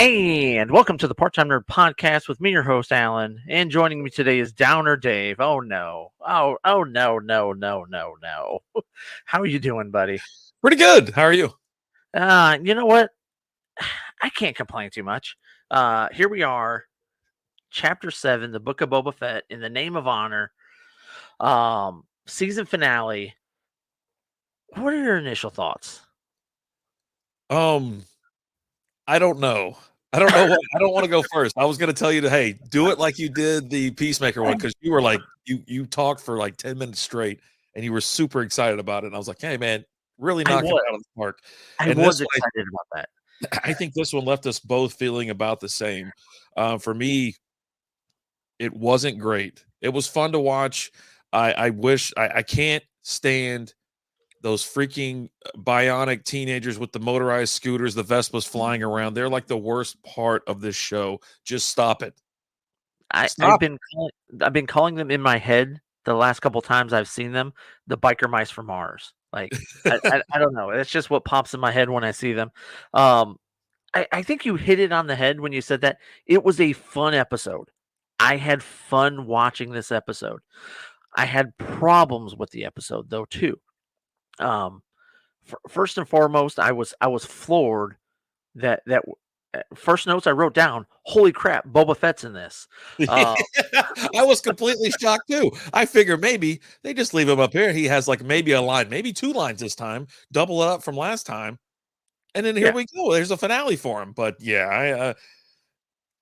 And welcome to the Part-Time Nerd Podcast with me, your host, Alan. And joining me today is Downer Dave. Oh, no. Oh, no. How are you doing, buddy? Pretty good. How are you? You know what? I can't complain too much. Here we are, Chapter 7, the Book of Boba Fett, In the Name of Honor, season finale. What are your initial thoughts? I don't know. I don't know what I don't want to go first. I was going to tell you to hey, do it like you did the Peacemaker one because you were like you talked for like 10 minutes straight and you were super excited about it. And I was like, hey man, really knocked it out of the park. I And was this excited about that. I think this one left us both feeling about the same. For me, it wasn't great. It was fun to watch. I wish I can't stand those freaking bionic teenagers with the motorized scooters, the Vespas flying around. They're like the worst part of this show. Just stop it. I've been calling them in my head the last couple times I've seen them, the biker mice from Mars. Like I don't know. It's just what pops in my head when I see them. I think you hit it on the head when you said that. It was a fun episode. I had fun watching this episode. I had problems with the episode though too. First and foremost, I was floored that first notes I wrote down. Holy crap, Boba Fett's in this. I was completely shocked too. I figure maybe they just leave him up here. He has like maybe a line, maybe two lines this time, double it up from last time, and then here we go. There's a finale for him. But yeah,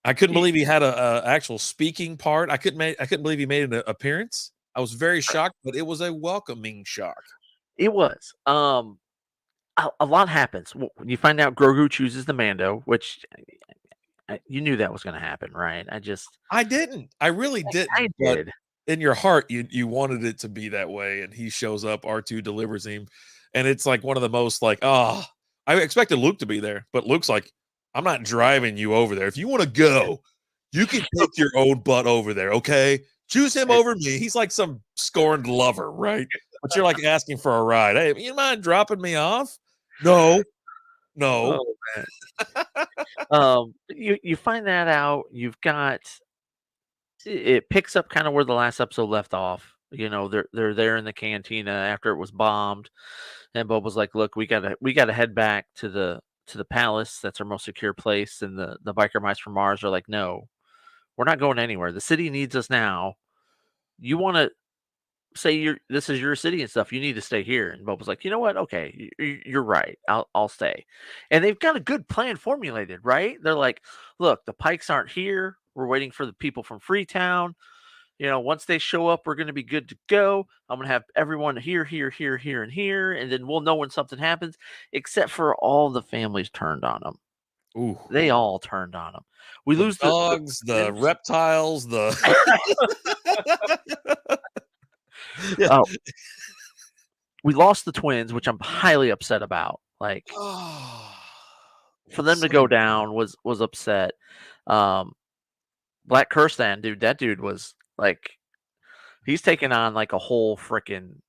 I couldn't believe he had a actual speaking part. I couldn't believe he made an appearance. I was very shocked, but it was a welcoming shock. It was. A lot happens. You find out Grogu chooses the Mando, which you knew that was going to happen, right? I didn't. I really didn't. I did. In your heart, you wanted it to be that way, and he shows up. R2 delivers him, and it's like one of the most like, I expected Luke to be there, but Luke's like, I'm not driving you over there. If you want to go, you can take your own butt over there. Okay, choose him over me. He's like some scorned lover, right? But you're like asking for a ride. Hey, you mind dropping me off? No. You find that out. You've got it picks up kind of where the last episode left off. You know, they're there in the cantina after it was bombed, and Boba's like, "Look, we gotta head back to the palace. That's our most secure place." And the biker mice from Mars are like, "No, we're not going anywhere. The city needs us now. You want to say this is your city and stuff. You need to stay here." And Boba's like, "You know what? Okay, you're right. I'll stay." And they've got a good plan formulated, right? They're like, "Look, the Pikes aren't here. We're waiting for the people from Freetown. You know, once they show up, we're going to be good to go. I'm going to have everyone here, and here, and then we'll know when something happens." Except for all the families turned on them. Ooh, they all turned on them. We the lose dogs, the reptiles, the yeah. We lost the twins, which I'm highly upset about. Like, for them to go down was upset. Black Kirsten, dude, that dude was like, he's taking on like a whole freaking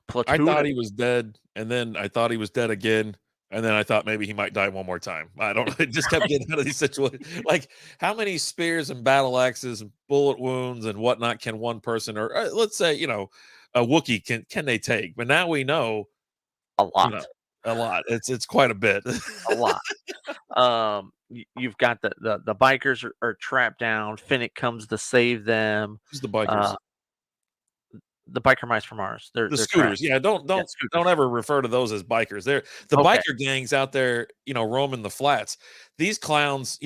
platoon. I thought he was dead, and then I thought he was dead again, and then I thought maybe he might die one more time. I don't know. It just kept getting out of these situations. Like, how many spears and battle axes and bullet wounds and whatnot can one person, or let's say, a Wookiee can they take? But now we know a lot. A lot. It's quite a bit. A lot. You've got the bikers are trapped down. Finnick comes to save them. Who's the bikers? The biker mice from Mars. They're scooters. Yeah, don't ever refer to those as bikers. They're the biker gangs out there, roaming the flats. These clowns,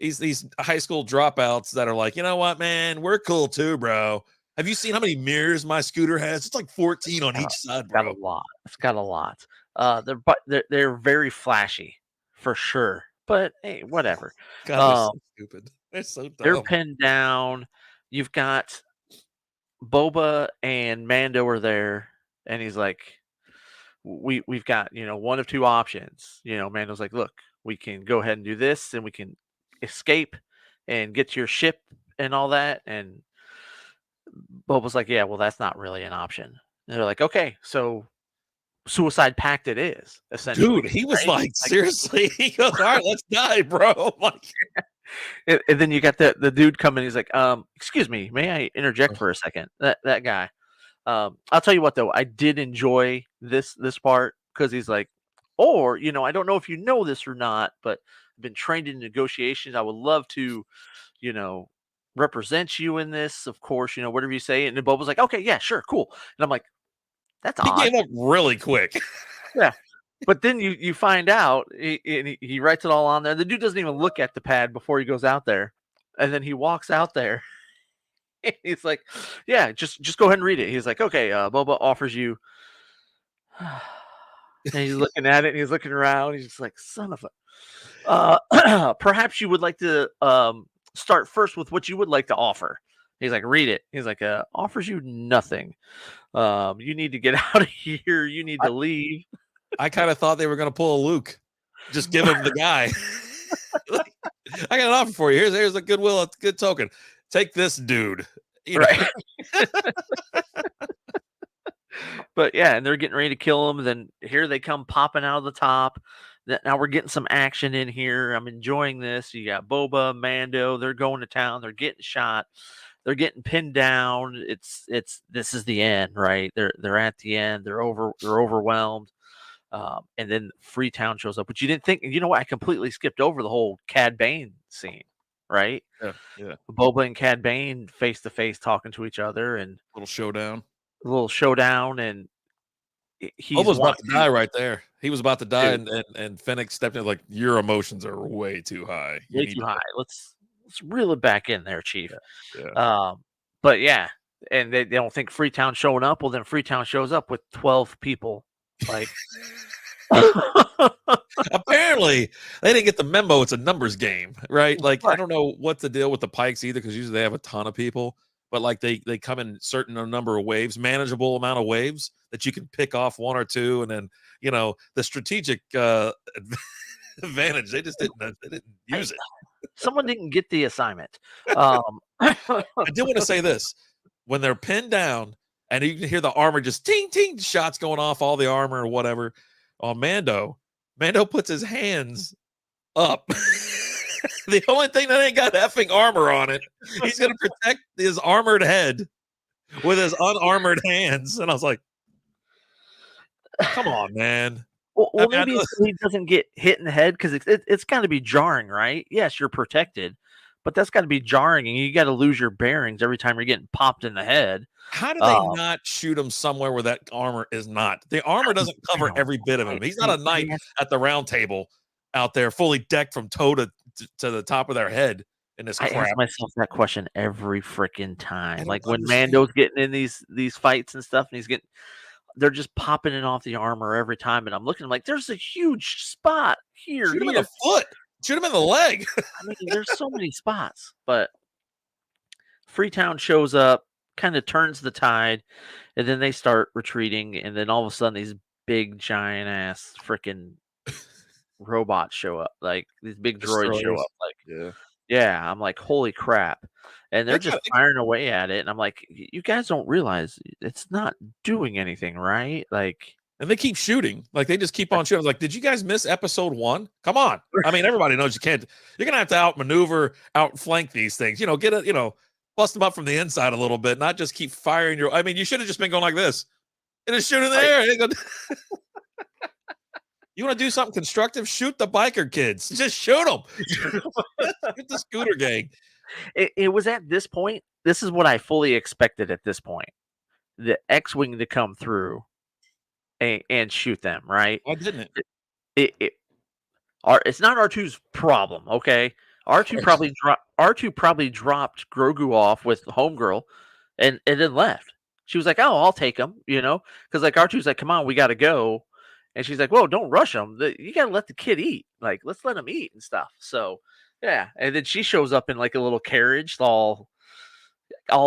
these high school dropouts that are like, you know what, man, we're cool too, bro. Have you seen how many mirrors my scooter has? It's like 14 on each side, bro. It's got a lot. They're very flashy, for sure. But hey, whatever. God, they're so stupid. They're so dumb. They're pinned down. You've got Boba and Mando are there, and he's like, we've got, one of two options. Mando's like, look, we can go ahead and do this, and we can escape and get to your ship and all that. And Boba's like, yeah, well, that's not really an option. And they're like, okay, so suicide pact it is, essentially. Dude, he was Right? like, seriously, he goes, all right, let's die, bro. I'm like, And then you got the dude coming. He's like, excuse me, may I interject for a second? That guy. I'll tell you what though, I did enjoy this part because he's like, or I don't know if you know this or not, but I've been trained in negotiations. I would love to, you know, represent you in this, of course, whatever you say. And then Boba's like, okay, yeah, sure, cool. And I'm like, that's he odd. gave up really quick. Yeah. But then you find out he writes it all on there. The dude doesn't even look at the pad before he goes out there. And then he walks out there. He's like, yeah, just go ahead and read it. He's like, okay, Boba offers you. And he's looking at it and he's looking around. He's just like, son of a. Perhaps you would like to start first with what you would like to offer. He's like, read it. He's like, offers you nothing. You need to get out of here. You need to leave. I kind of thought they were going to pull a Luke. Just give him the guy. Like, I got an offer for you. Here's a goodwill, a good token. Take this dude. Right. But yeah, and they're getting ready to kill him. Then here they come popping out of the top. Now we're getting some action in here. I'm enjoying this. You got Boba, Mando. They're going to town. They're getting shot. They're getting pinned down. This is the end, right? They're at the end. They're overwhelmed. And then Freetown shows up, but you didn't think. You know what? I completely skipped over the whole Cad Bane scene, right? Yeah. Boba and Cad Bane face to face talking to each other, and Little showdown. And he's Boba's about to die right there. He was about to die, and Fennec stepped in like, your emotions are way too high. Way too high. Let's reel it back in there, Chief. Yeah. But yeah, and they don't think Freetown showing up. Well, then Freetown shows up with 12 people. Like, apparently they didn't get the memo. It's a numbers game, right? Like, I don't know what the deal with the Pikes either, because usually they have a ton of people, but like they come in certain number of waves, manageable amount of waves that you can pick off one or two, and then the strategic advantage. They didn't use it. Someone didn't get the assignment. I did want to say this: when they're pinned down and you can hear the armor just ting ting shots going off, all the armor or whatever on Mando puts his hands up. The only thing that ain't got effing armor on it, he's gonna protect his armored head with his unarmored hands. And I was like, come on, man. Well, maybe he doesn't get hit in the head because it's got to be jarring, right? Yes, you're protected, but that's got to be jarring, and you got to lose your bearings every time you're getting popped in the head. How do they not shoot him somewhere where that armor is not? The armor doesn't cover every bit of him. He's not a knight at the round table out there fully decked from toe to the top of their head in this crap. I ask myself that question every freaking time. Like when Mando's getting in these fights and stuff, and they're just popping it off the armor every time, and I'm looking, I'm like, there's a huge spot here. Shoot him in the foot. Shoot him in the leg. I mean, there's so many spots, but Freetown shows up, kind of turns the tide, and then they start retreating, and then all of a sudden these big giant ass freaking robots show up, like these big droids show up, like yeah, I'm like, holy crap. And they're just firing away at it, and I'm like, you guys don't realize it's not doing anything, right? Like, and they keep shooting, like they just keep on shooting. I was like, did you guys miss episode 1? Come on. I mean, everybody knows you can't. You're gonna have to outmaneuver, outflank these things. Bust them up from the inside a little bit, not just keep firing your. I mean, you should have just been going like this and just shoot in the air. You want to do something constructive? Shoot the biker kids. Just shoot them. Get the scooter gang. It was at this point. This is what I fully expected at this point. The X-wing to come through and shoot them. Right? Why didn't it? It's not R2's problem. Okay, R2 probably dropped Grogu off with Homegirl, and then left. She was like, "Oh, I'll take him," because like R2's like, "Come on, we got to go." And she's like, "Whoa, don't rush him. You got to let the kid eat. Like, let's let him eat and stuff." So, yeah. And then she shows up in like a little carriage, all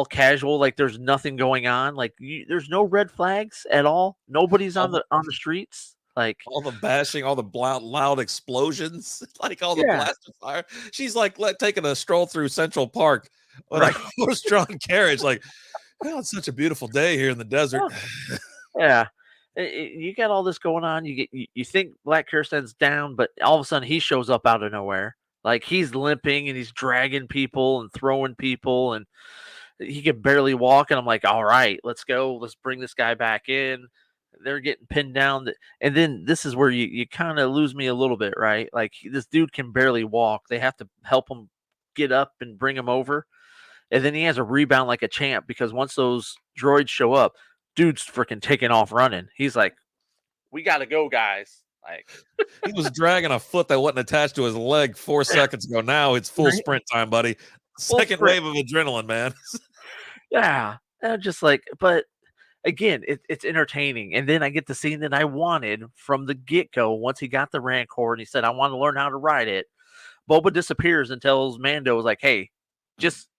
casual, like there's nothing going on. Like, there's no red flags at all. Nobody's on the streets. Like all the bashing, all the loud explosions, like all the blast of fire. She's like taking a stroll through Central Park with a horse-drawn carriage. Like, well, it's such a beautiful day here in the desert. Yeah. You got all this going on. You think Black Kirsten's down, but all of a sudden he shows up out of nowhere. Like he's limping and he's dragging people and throwing people, and he can barely walk. And I'm like, all right, let's go. Let's bring this guy back in. They're getting pinned down. And then this is where you kind of lose me a little bit, right? Like this dude can barely walk. They have to help him get up and bring him over. And then he has a rebound like a champ because once those droids show up, dude's freaking taking off running. He's like, we got to go, guys. Like he was dragging a foot that wasn't attached to his leg 4 seconds ago. Now it's full sprint time, buddy. Second wave of adrenaline, man. Yeah. And just like, but again, it's entertaining. And then I get the scene that I wanted from the get-go. Once he got the Rancor and he said, I want to learn how to ride it. Boba disappears and tells Mando, like, hey, just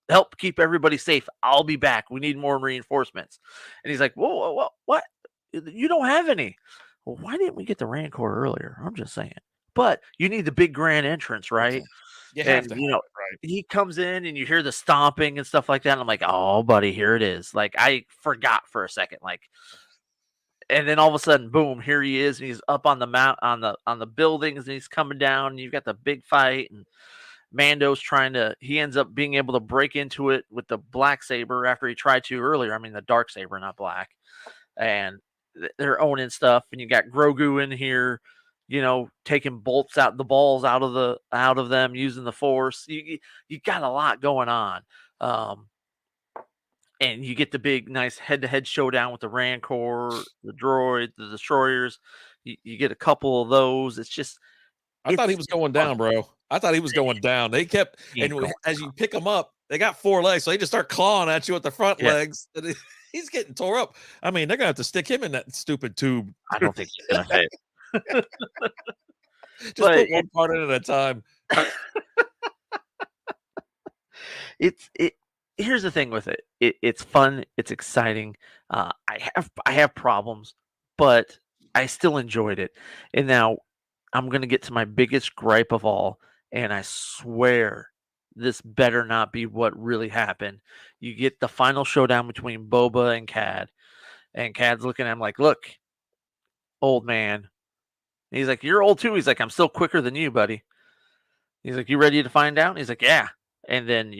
help keep everybody safe. I'll be back. We need more reinforcements. And he's like, whoa, what? You don't have any. Well, why didn't we get the Rancor earlier? I'm just saying. But you need the big grand entrance, right? You have to have you know, it, right? he comes in and you hear the stomping and stuff like that. And I'm like, oh, buddy, here it is. Like, I forgot for a second. Like, and then all of a sudden, boom, here he is. And he's up on the mount on the buildings, and he's coming down. And you've got the big fight, and Mando's he ends up being able to break into it with the black saber after he tried to earlier. I mean, the dark saber, not black. And they're owning stuff. And you got Grogu in here, taking the balls out of them, using the Force. You got a lot going on. And you get the big, nice head-to-head showdown with the Rancor, the droid, the destroyers. You get a couple of those. It's just, I thought he was going down, bro. I thought he was going down. They kept, and as you pick them up, they got 4 legs, so they just start clawing at you with the front legs. And he's getting tore up. I mean, they're gonna have to stick him in that stupid tube. I don't think he's gonna fit. Just put one part in at a time. Here's the thing with it. It's fun. It's exciting. I have problems, but I still enjoyed it. And now I'm gonna get to my biggest gripe of all, and I swear this better not be what really happened. You get the final showdown between Boba and Cad, and Cad's looking at him like, "Look, old man." And he's like, "You're old too." He's like, "I'm still quicker than you, buddy." He's like, "You ready to find out?" And he's like, "Yeah." And then,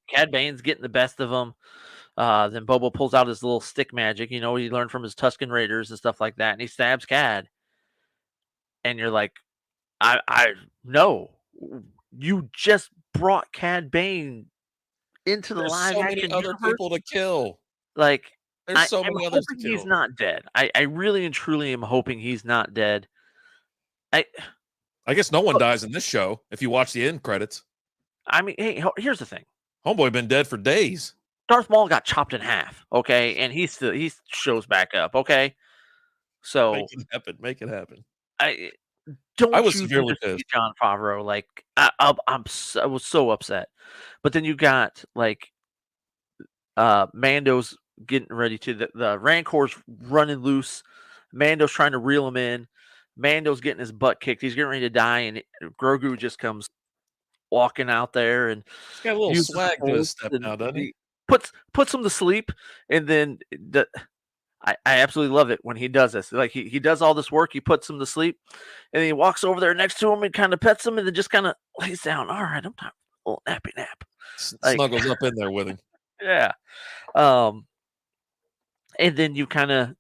Cad Bane's getting the best of him. Then Boba pulls out his little stick magic, he learned from his Tusken Raiders and stuff like that. And he stabs Cad. And you're like, no, you just brought Cad Bane into the live so action many other people to kill. Like, there's so many others to kill. He's not dead. I really and truly am hoping he's not dead. I guess no one dies in this show if you watch the end credits. I mean, hey, here's the thing. Homeboy been dead for days. Darth Maul got chopped in half, okay, and he shows back up, okay. So make it happen. I was severely pissed. John Favreau, like I was so upset. But then you got like Mando's getting ready to the Rancor's running loose. Mando's trying to reel him in. Mando's getting his butt kicked. He's getting ready to die, and Grogu just comes walking out there, and he's got a little swag to his step now, doesn't he? Puts him to sleep, and then I absolutely love it when he does this. Like he does all this work, he puts him to sleep, and he walks over there next to him and kind of pets him, and then just kind of lays down. All right, I'm time for a little nappy nap. Snuggles up in there with him. Yeah. And then you kind of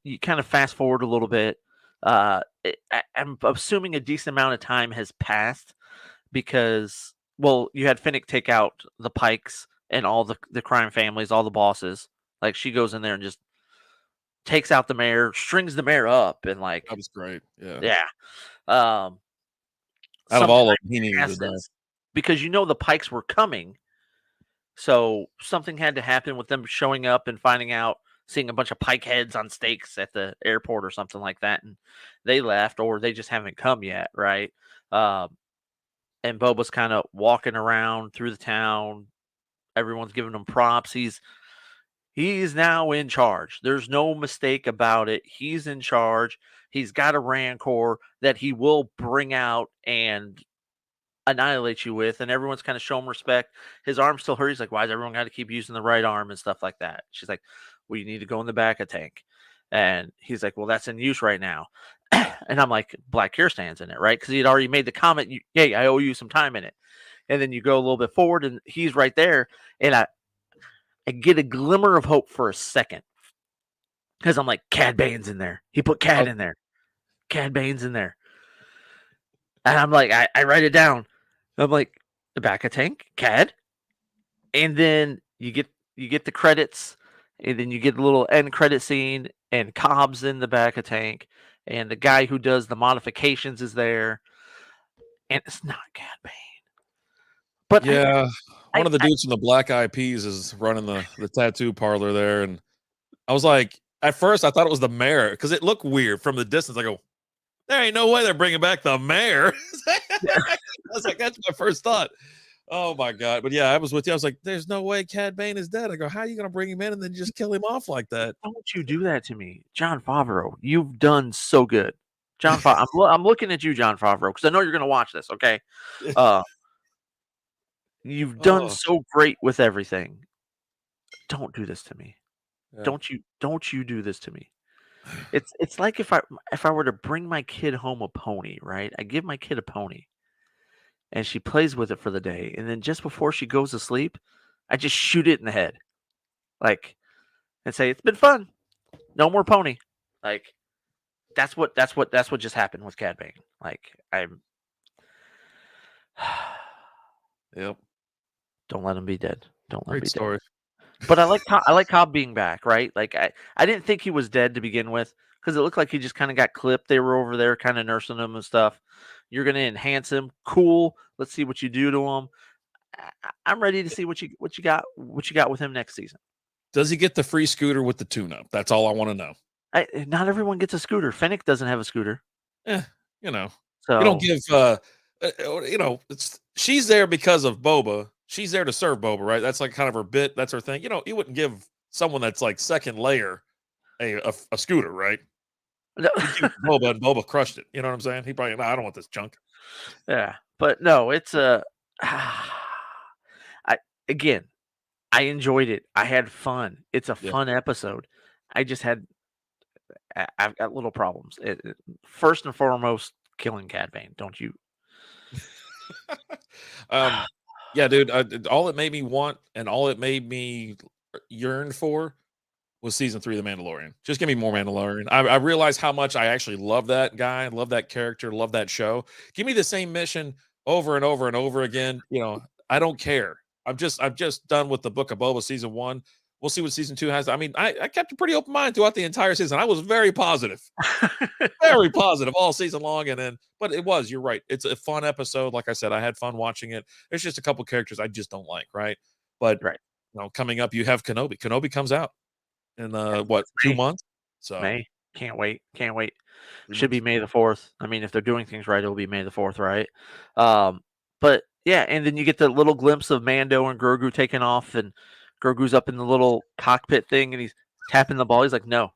fast forward a little bit. I'm assuming a decent amount of time has passed because, well, you had Finnick take out the Pikes and all the crime families, all the bosses. Like she goes in there and just takes out the mayor, strings the mayor up, and like that was great. Yeah. Yeah. Out of all of them, he needed to die. Because the Pikes were coming. So something had to happen with them showing up and finding out, seeing a bunch of Pike heads on stakes at the airport or something like that, and they left, or they just haven't come yet, right? And Boba's kind of walking around through the town. Everyone's giving him props. He's now in charge. There's no mistake about it. He's in charge. He's got a Rancor that he will bring out and annihilate you with, and everyone's kind of showing respect. His arm still hurts. He's like, why does everyone got to keep using the right arm and stuff like that? She's like, well, you need to go in the back of tank. And he's like, well, that's in use right now. And I'm like, Black Kirstan's in it, right? Because he had already made the comment, hey, I owe you some time in it. And then you go a little bit forward and he's right there. And I get a glimmer of hope for a second. Because I'm like, Cad Bane's in there. He put Cad in there. Cad Bane's in there. And I'm like, I write it down. I'm like, the back of tank, Cad. And then you get the credits, and then you get a little end credit scene, and Cobb's in the back of tank, and the guy who does the modifications is there, and it's not Cad Bane. But yeah, one of the dudes from the Black Eyed Peas is running the tattoo parlor there, and I was like, at first I thought it was the mayor because it looked weird from the distance. I go, there ain't no way they're bringing back the mayor. I was like, that's my first thought. Oh my God. But yeah, I was with you. I was like, there's no way Cad Bane is dead. I go, how are you going to bring him in and then just kill him off like that? Don't you do that to me. John Favreau, you've done so good. John Favreau, I'm looking at you, John Favreau, because I know you're going to watch this, okay? You've done so great with everything. Don't do this to me. Yeah. Don't you do this to me. It's like if I were to bring my kid home a pony, right? I give my kid a pony and she plays with it for the day, and then just before she goes to sleep, I just shoot it in the head. Like, and say, it's been fun. No more pony. Like, that's what just happened with Cad Bane. Like, Yep. Don't let him be dead. Don't let him be story. Dead. But I like Cobb being back, right? Like, I didn't think he was dead to begin with, because it looked like he just kind of got clipped. They were over there kind of nursing him and stuff. You're going to enhance him. Cool. Let's see what you do to him. I'm ready to see what you got with him next season. Does he get the free scooter with the tune-up? That's all I want to know. Not everyone gets a scooter. Fennec doesn't have a scooter. So you don't give she's there because of Boba. She's there to serve Boba, right? That's like kind of her bit. That's her thing. You wouldn't give someone that's like second layer a scooter, right? No. Boba, and Boba crushed it. You know what I'm saying? He probably, I don't want this junk. Yeah, but no, it's again, I enjoyed it. I had fun. It's a fun episode. I've got little problems. First and foremost, killing Cad Bane. Don't you? Yeah, dude. All it made me want and all it made me yearn for was season 3 of The Mandalorian. Just give me more Mandalorian. I realized how much I actually love that guy, love that character, love that show. Give me the same mission over and over and over again. I don't care. I'm just done with the Book of Boba season 1. We'll see what season 2 has. I mean, I kept a pretty open mind throughout the entire season. I was very positive, very positive all season long. But you're right. It's a fun episode. Like I said, I had fun watching it. There's just a couple characters I just don't like. Right. But coming up, you have Kenobi. Kenobi comes out in 2 months? So May. Can't wait. Should be May the 4th. I mean, if they're doing things right, it'll be May the 4th, right? But yeah, and then you get the little glimpse of Mando and Grogu taking off, and Grogu's up in the little cockpit thing, and he's tapping the ball. He's like, no.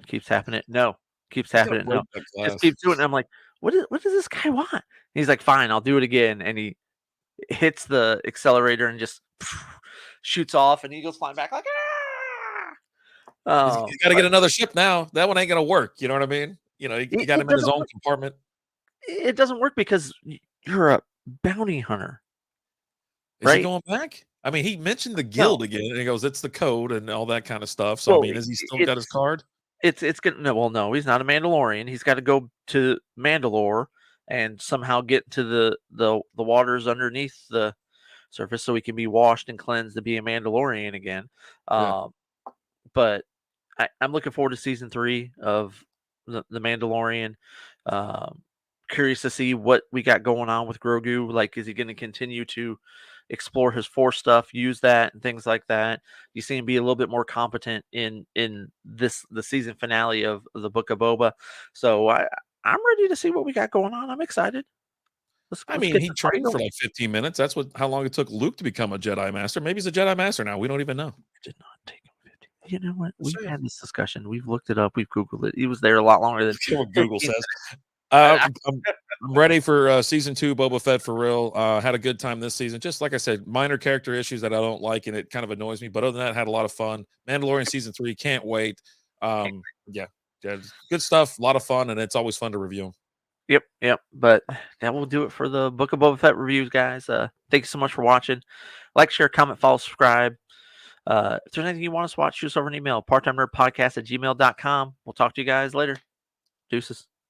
Keeps tapping it. No. Keeps tapping it. No. Just keeps doing it. And I'm like, what does this guy want? And he's like, fine, I'll do it again. And he hits the accelerator and just shoots off, and he goes flying back like, he's got to get another ship now. That one ain't gonna work. You know what I mean? He got him in his own compartment. It doesn't work because you're a bounty hunter. Is he going back? I mean, he mentioned the guild again, and he goes, "It's the code and all that kind of stuff." So, I mean, has he still got his card? It's gonna no, he's not a Mandalorian. He's got to go to Mandalore and somehow get to the waters underneath the surface so he can be washed and cleansed to be a Mandalorian again. But I'm looking forward to season 3 of the Mandalorian. Curious to see what we got going on with Grogu. Like, is he going to continue to explore his Force stuff, use that, and things like that? You see him be a little bit more competent in the season finale of the Book of Boba. So I'm ready to see what we got going on. I'm excited. He trained for like 15 minutes. That's how long it took Luke to become a Jedi Master. Maybe he's a Jedi Master now. We don't even know. It did not take him 15. You know what? We've had this discussion. We've looked it up. We've Googled it. He was there a lot longer than Google says. I'm ready for season 2 Boba Fett for real. Had a good time this season. Just like I said, minor character issues that I don't like, and it kind of annoys me. But other than that, had a lot of fun. Mandalorian season 3, can't wait. Yeah, good stuff. A lot of fun, and it's always fun to review them. Yep. But that will do it for the Book of Boba Fett reviews, guys. Thank you so much for watching. Like, share, comment, follow, subscribe. If there's anything you want us to watch, shoot us over an email, parttimenerdpodcast@gmail.com. We'll talk to you guys later. Deuces.